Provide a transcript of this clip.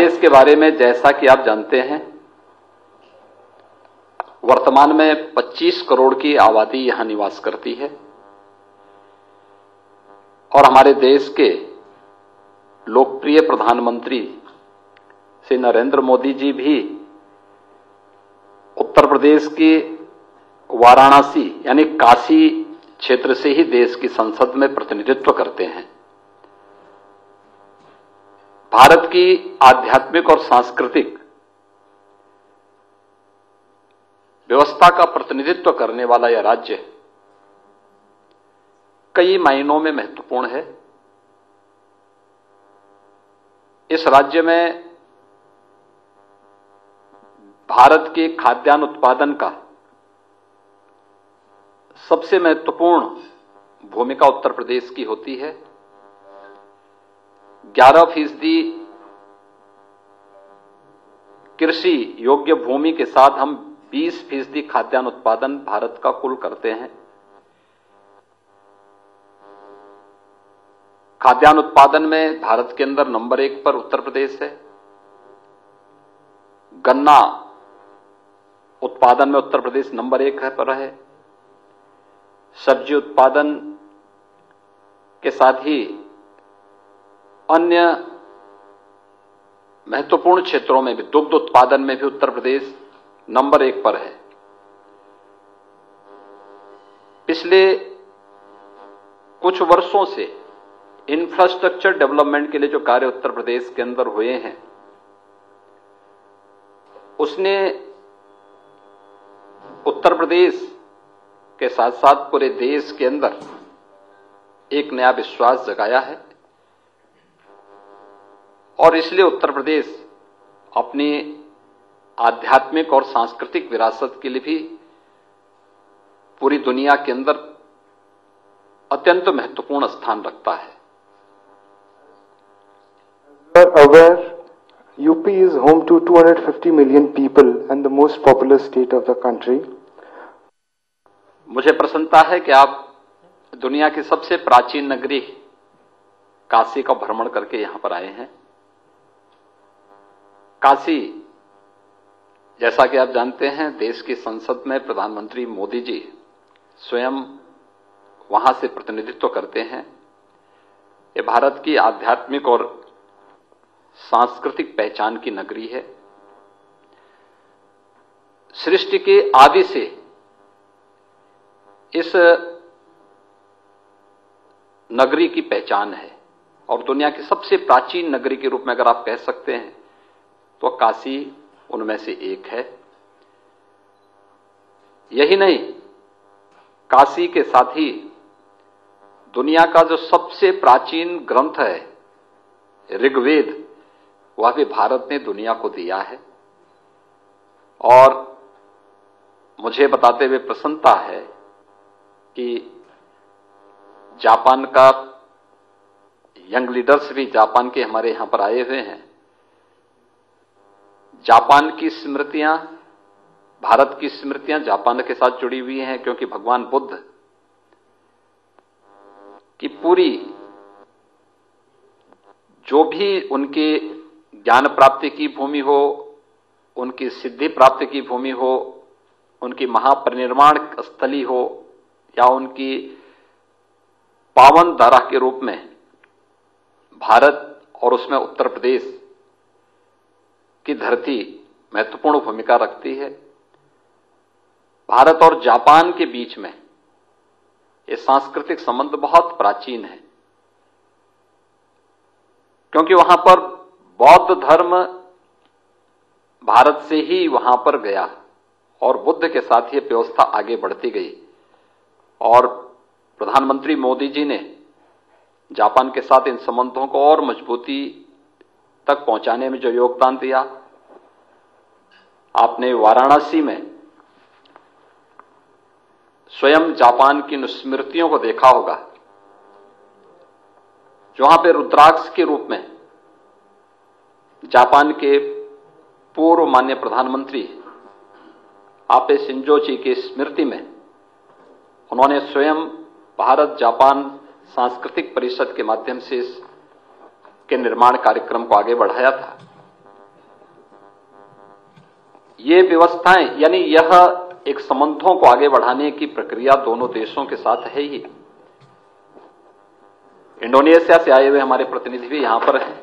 देश के बारे में जैसा कि आप जानते हैं, वर्तमान में 25 करोड़ की आबादी यहां निवास करती है और हमारे देश के लोकप्रिय प्रधानमंत्री श्री नरेंद्र मोदी जी भी उत्तर प्रदेश के वाराणसी यानी काशी क्षेत्र से ही देश की संसद में प्रतिनिधित्व करते हैं। भारत की आध्यात्मिक और सांस्कृतिक व्यवस्था का प्रतिनिधित्व करने वाला यह राज्य कई मायनों में महत्वपूर्ण है। इस राज्य में भारत के खाद्यान्न उत्पादन का सबसे महत्वपूर्ण भूमिका उत्तर प्रदेश की होती है। 11% कृषि योग्य भूमि के साथ हम 20% खाद्यान्न उत्पादन भारत का कुल करते हैं। खाद्यान्न उत्पादन में भारत के अंदर नंबर 1 पर उत्तर प्रदेश है। गन्ना उत्पादन में उत्तर प्रदेश नंबर 1 पर है। सब्जी उत्पादन के साथ ही अन्य महत्वपूर्ण क्षेत्रों में भी, दुग्ध उत्पादन में भी उत्तर प्रदेश नंबर 1 पर है। पिछले कुछ वर्षों से इंफ्रास्ट्रक्चर डेवलपमेंट के लिए जो कार्य उत्तर प्रदेश के अंदर हुए हैं, उसने उत्तर प्रदेश के साथ साथ पूरे देश के अंदर एक नया विश्वास जगाया है और इसलिए उत्तर प्रदेश अपनी आध्यात्मिक और सांस्कृतिक विरासत के लिए भी पूरी दुनिया के अंदर अत्यंत महत्वपूर्ण स्थान रखता है। You are aware, UP is home to 250 million people and the most populous state of the country. मुझे प्रसन्नता है कि आप दुनिया की सबसे प्राचीन नगरी काशी का भ्रमण करके यहां पर आए हैं। काशी, जैसा कि आप जानते हैं, देश की संसद में प्रधानमंत्री मोदी जी स्वयं वहां से प्रतिनिधित्व करते हैं। ये भारत की आध्यात्मिक और सांस्कृतिक पहचान की नगरी है। सृष्टि के आदि से इस नगरी की पहचान है और दुनिया की सबसे प्राचीन नगरी के रूप में अगर आप कह सकते हैं तो काशी उनमें से एक है। यही नहीं, काशी के साथ ही दुनिया का जो सबसे प्राचीन ग्रंथ है ऋग्वेद, वह भी भारत ने दुनिया को दिया है। और मुझे बताते हुए प्रसन्नता है कि जापान का यंग लीडर्स भी जापान के हमारे यहां पर आए हुए हैं। जापान की स्मृतियां, भारत की स्मृतियां जापान के साथ जुड़ी हुई हैं, क्योंकि भगवान बुद्ध की पूरी जो भी उनके ज्ञान प्राप्ति की भूमि हो, उनकी सिद्धि प्राप्ति की भूमि हो, उनकी महापरिनिर्वाण स्थली हो या उनकी पावन धारा के रूप में भारत और उसमें उत्तर प्रदेश की धरती महत्वपूर्ण भूमिका रखती है। भारत और जापान के बीच में ये सांस्कृतिक संबंध बहुत प्राचीन है, क्योंकि वहां पर बौद्ध धर्म भारत से ही वहां पर गया और बुद्ध के साथ ये व्यवस्था आगे बढ़ती गई और प्रधानमंत्री मोदी जी ने जापान के साथ इन संबंधों को और मजबूती तक पहुंचाने में जो योगदान दिया। आपने वाराणसी में स्वयं जापान की स्मृतियों को देखा होगा, जहां पे रुद्राक्ष के रूप में जापान के पूर्व माननीय प्रधानमंत्री आबे शिंजो की स्मृति में उन्होंने स्वयं भारत जापान सांस्कृतिक परिषद के माध्यम से इसके निर्माण कार्यक्रम को आगे बढ़ाया था। ये व्यवस्थाएं यानी यह एक संबंधों को आगे बढ़ाने की प्रक्रिया दोनों देशों के साथ है ही। इंडोनेशिया से आए हुए हमारे प्रतिनिधि भी यहां पर हैं।